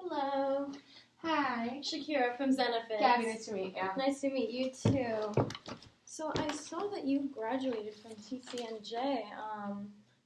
Hello. Hi. Shakira from Zenefits. Gabby, nice to meet you. Nice to meet you too. So I saw that you graduated from TCNJ.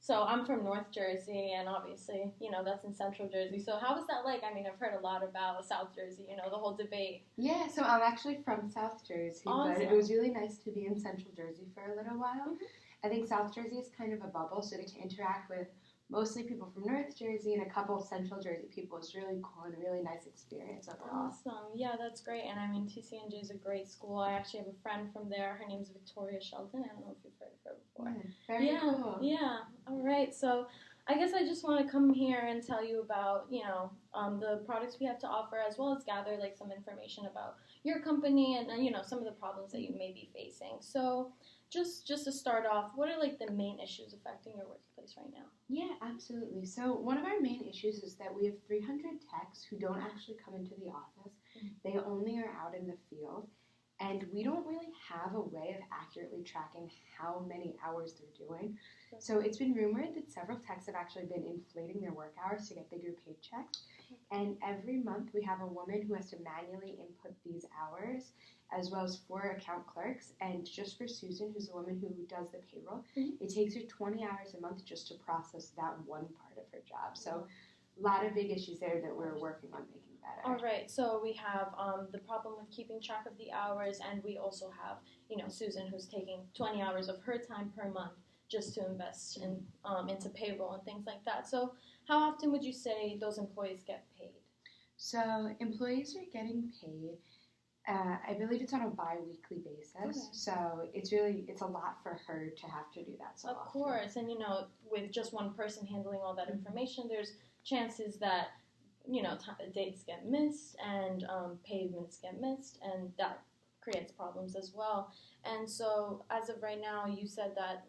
So I'm from North Jersey, and obviously, that's in Central Jersey. So how was that like? I mean, I've heard a lot about South Jersey, the whole debate. Yeah, so I'm actually from South Jersey, Awesome. But it was really nice to be in Central Jersey for a little while. Mm-hmm. I think South Jersey is kind of a bubble, so to interact with mostly people from North Jersey and a couple of Central Jersey people is really cool and a really nice experience overall. Awesome. Yeah, that's great. And I mean, TCNJ is a great school. I actually have a friend from there. Her name's Victoria Shelton. I don't know if you've heard of her before. Very cool. Yeah. All right. So I guess I just want to come here and tell you about, the products we have to offer, as well as gather like some information about your company and some of the problems that you may be facing. So just to start off, what are like the main issues affecting your workplace right now? Yeah, absolutely. So one of our main issues is that we have 300 techs who don't actually come into the office. Mm-hmm. They only are out in the field. And we don't really have a way of accurately tracking how many hours they're doing. So it's been rumored that several techs have actually been inflating their work hours to get bigger paychecks. And every month we have a woman who has to manually input these hours, as well as 4 account clerks. And just for Susan, who's the woman who does the payroll, it takes her 20 hours a month just to process that one part of her job. So a lot of big issues there that we're working on making better. All right, so we have the problem with keeping track of the hours, and we also have, Susan, who's taking 20 hours of her time per month just to invest in into payroll and things like that. So how often would you say those employees get paid? So employees are getting paid, I believe it's on a bi-weekly basis. Okay. So it's a lot for her to have to do that so often. Of course, and with just one person handling all that information, there's chances that dates get missed and payments get missed, and that creates problems as well. And so as of right now, you said that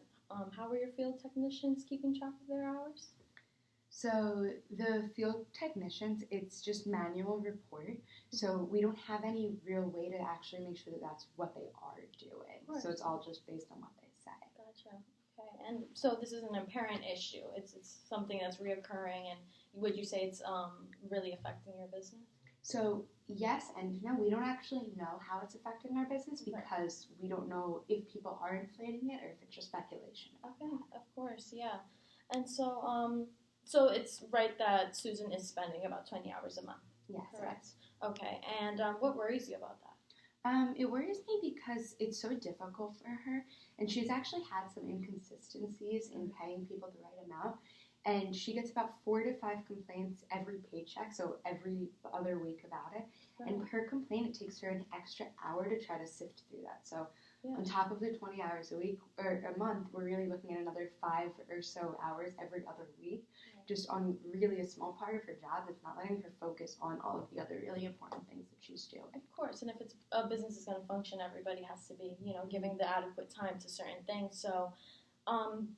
how are your field technicians keeping track of their hours? So the field technicians, it's just manual report. So we don't have any real way to actually make sure that that's what they are doing. So it's all just based on what they say. Gotcha. Okay. And so this is an apparent issue. It's something that's reoccurring, and would you say it's really affecting your business? So yes and no. We don't actually know how it's affecting our business because we don't know if people are inflating it or if it's just speculation. Okay, of course, yeah. And so so it's right that Susan is spending about 20 hours a month. Yes. Correct. Okay, and what worries you about that? It worries me because it's so difficult for her, and she's actually had some inconsistencies in paying people the right amount, and she gets about 4 to 5 complaints every paycheck, so every other week about it, and per complaint it takes her an extra hour to try to sift through that. So on top of the 20 hours a week or a month, we're really looking at another 5 or so hours every other week, just on really a small part of her job. It's not letting her focus on all of the other really important things that she's doing. Of course, and if it's a business is going to function, everybody has to be, giving the adequate time to certain things. So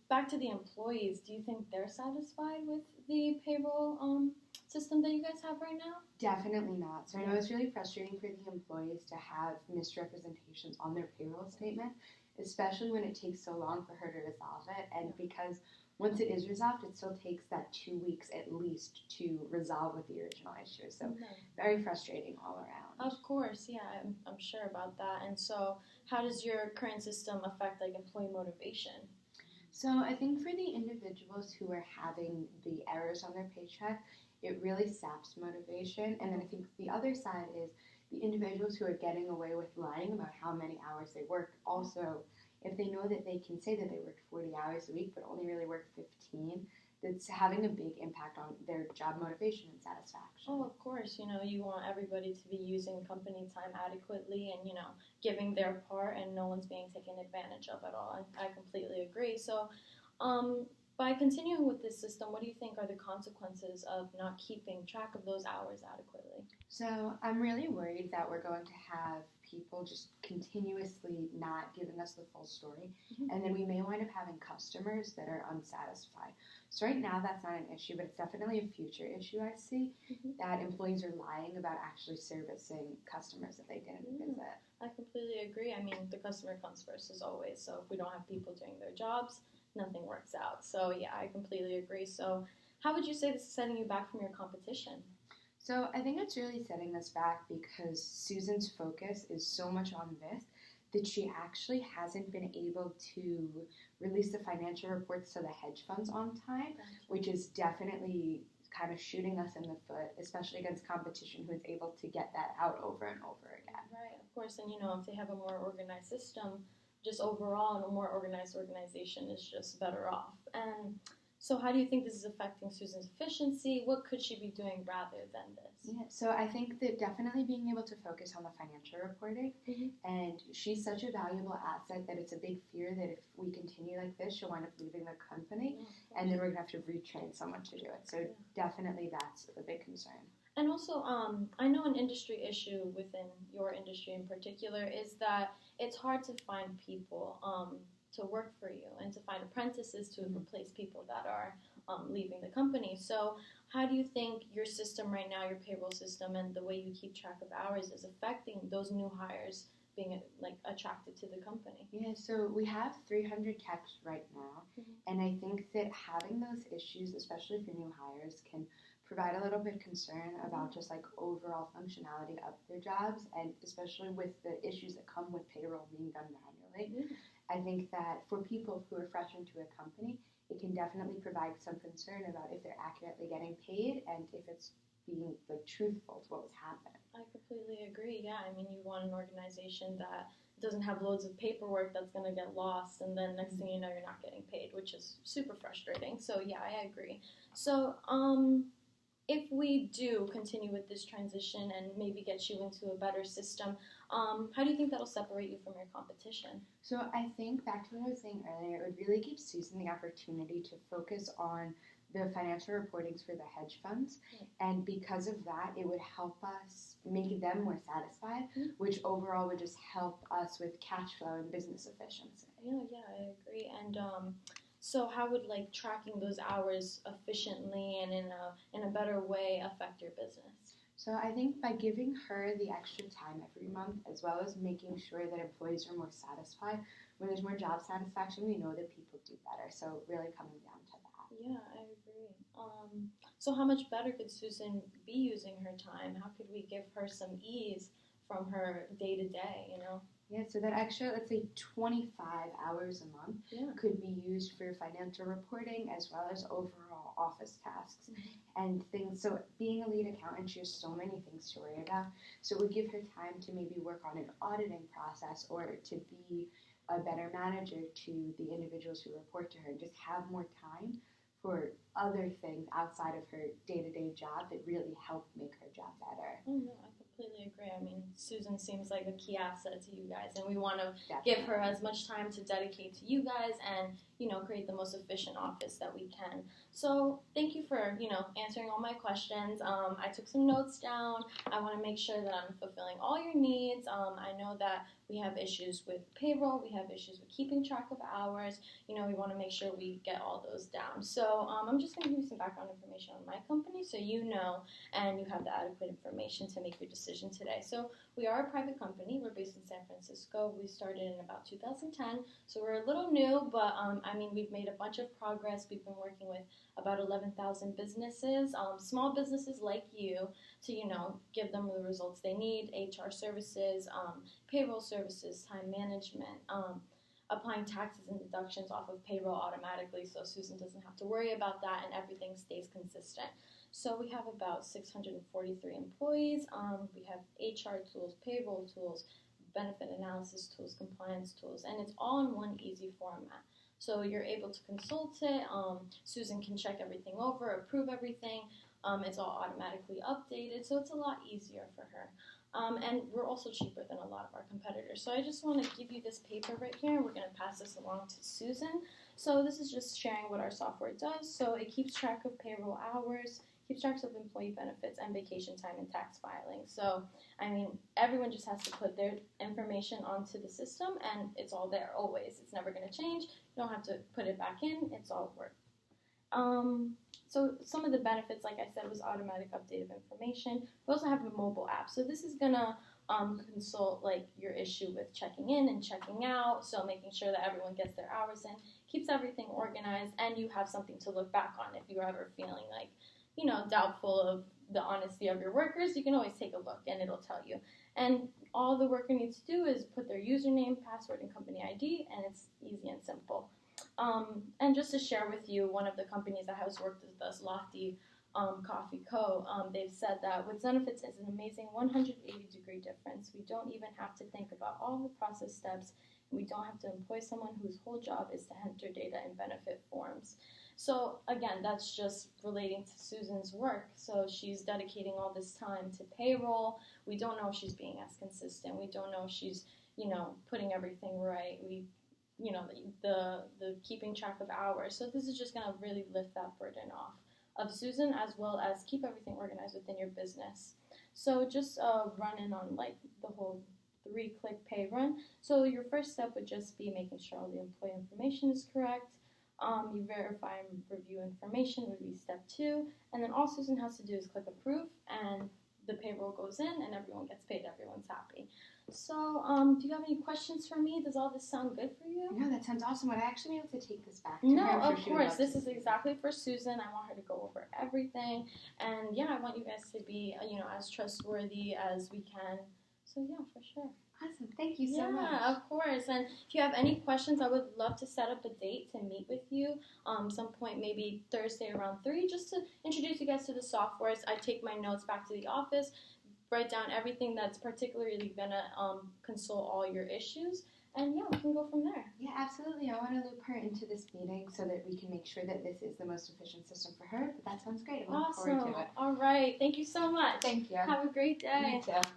back to the employees, do you think they're satisfied with the payroll system that you guys have right now? Definitely not. So I know it's really frustrating for the employees to have misrepresentations on their payroll statement, especially when it takes so long for her to resolve it. And because once it is resolved, it still takes that 2 weeks at least to resolve with the original issue. So very frustrating all around. Of course, yeah, I'm sure about that. And so how does your current system affect like employee motivation? So I think for the individuals who are having the errors on their paycheck, it really saps motivation. And then I think the other side is the individuals who are getting away with lying about how many hours they work. Also, if they know that they can say that they worked 40 hours a week but only really worked 15, that's having a big impact on their job motivation and satisfaction. Oh, of course. You want everybody to be using company time adequately and, giving their part, and no one's being taken advantage of at all. I completely agree. So by continuing with this system, what do you think are the consequences of not keeping track of those hours adequately? So I'm really worried that we're going to have people just continuously not giving us the full story, and then we may wind up having customers that are unsatisfied. So right now that's not an issue, but it's definitely a future issue I see, that employees are lying about actually servicing customers that they didn't visit. I completely agree. I mean, the customer comes first as always, so if we don't have people doing their jobs, nothing works out. So yeah, I completely agree. So how would you say this is setting you back from your competition? So I think it's really setting us back because Susan's focus is so much on this that she actually hasn't been able to release the financial reports to the hedge funds on time, which is definitely kind of shooting us in the foot, especially against competition who is able to get that out over and over again. Right, of course. And, if they have a more organized system, just overall, and a more organized organization is just better off. And so how do you think this is affecting Susan's efficiency? What could she be doing rather than this? Yeah, so I think that definitely being able to focus on the financial reporting, and she's such a valuable asset that it's a big fear that if we continue like this, she'll wind up leaving the company, and then we're going to have to retrain someone to do it. So definitely that's a big concern. And also, I know an industry issue within your industry in particular is that it's hard to find people to work for you and to find apprentices to replace people that are leaving the company. So how do you think your system right now, your payroll system, and the way you keep track of hours is affecting those new hires being attracted to the company? Yeah, so we have 300 techs right now, and I think that having those issues, especially for new hires, can provide a little bit of concern about just overall functionality of their jobs, and especially with the issues that come with payroll being done manually. I think that for people who are fresh into a company, it can definitely provide some concern about if they're accurately getting paid and if it's being truthful to what was happening. I completely agree. Yeah, I mean, you want an organization that doesn't have loads of paperwork that's going to get lost, and then next thing you know, you're not getting paid, which is super frustrating. So yeah, I agree. So if we do continue with this transition and maybe get you into a better system, how do you think that'll separate you from your competition? So I think, back to what I was saying earlier, it would really give Susan the opportunity to focus on the financial reportings for the hedge funds, and because of that, it would help us make them more satisfied, which overall would just help us with cash flow and business efficiency. Yeah, I agree. And so how would tracking those hours efficiently and in a better way affect your business? So I think by giving her the extra time every month, as well as making sure that employees are more satisfied, when there's more job satisfaction, we know that people do better. So really coming down to that. Yeah, I agree. So how much better could Susan be using her time? How could we give her some ease from her day-to-day, Yeah, so that extra, let's say 25 hours a month could be used for financial reporting as well as overall office tasks and things. So being a lead accountant, she has so many things to worry about. So it would give her time to maybe work on an auditing process or to be a better manager to the individuals who report to her and just have more time for other things outside of her day-to-day job that really help make her job better. Oh, no, I completely agree. I mean, Susan seems like a key asset to you guys, and we want to give her as much time to dedicate to you guys and, create the most efficient office that we can. So thank you for, answering all my questions. I took some notes down. I want to make sure that I'm fulfilling all your needs. I know that we have issues with payroll. We have issues with keeping track of hours. We want to make sure we get all those down. So I'm just going to give you some background information on my company so you know and you have the adequate information to make your decision today. So we are a private company. We're based in San Francisco. We started in about 2010, so we're a little new, but we've made a bunch of progress. We've been working with about 11,000 businesses, small businesses like you, to give them the results they need: HR services, payroll services, time management, applying taxes and deductions off of payroll automatically, so Susan doesn't have to worry about that, and everything stays consistent. So we have about 643 employees. We have HR tools, payroll tools, benefit analysis tools, compliance tools, and it's all in one easy format. So you're able to consult it. Susan can check everything over, approve everything. It's all automatically updated, so it's a lot easier for her. And we're also cheaper than a lot of our competitors. So I just want to give you this paper right here. We're going to pass this along to Susan. So this is just sharing what our software does. So it keeps track of payroll hours, keeps track of employee benefits and vacation time and tax filing. So, everyone just has to put their information onto the system, and it's all there always. It's never going to change. You don't have to put it back in. It's all work. So some of the benefits, like I said, was automatic update of information. We also have a mobile app. So this is going to consult your issue with checking in and checking out, so making sure that everyone gets their hours in, keeps everything organized, and you have something to look back on if you're ever feeling doubtful of the honesty of your workers, you can always take a look and it'll tell you. And all the worker needs to do is put their username, password, and company ID, and it's easy and simple. And just to share with you, one of the companies that has worked with us, Lofty Coffee Co., they've said that with Zenefits, it's an amazing 180-degree difference. We don't even have to think about all the process steps. We don't have to employ someone whose whole job is to enter data in benefit forms. So again, that's just relating to Susan's work. So she's dedicating all this time to payroll. We don't know if she's being as consistent. We don't know if she's, putting everything right. The keeping track of hours. So this is just going to really lift that burden off of Susan, as well as keep everything organized within your business. So just running on like the whole 3-click pay run. So your first step would just be making sure all the employee information is correct. You verify and review information would be step 2. And then all Susan has to do is click approve, and the payroll goes in and everyone gets paid. Everyone's happy. So do you have any questions for me? Does all this sound good for you? No, that sounds awesome. Would I actually be able to take this back to No, her? of course. This is exactly for Susan. I want her to go over everything. And yeah, I want you guys to be, as trustworthy as we can. So yeah, for sure. Awesome. Thank you so much. Yeah, of course. And if you have any questions, I would love to set up a date to meet with you some point, maybe Thursday around 3, just to introduce you guys to the softwares. I take my notes back to the office, write down everything that's particularly going to console all your issues. And yeah, we can go from there. Yeah, absolutely. I want to loop her into this meeting so that we can make sure that this is the most efficient system for her. But that sounds great. I'm looking forward to it. All right. Thank you so much. Thank you. Have a great day. You too.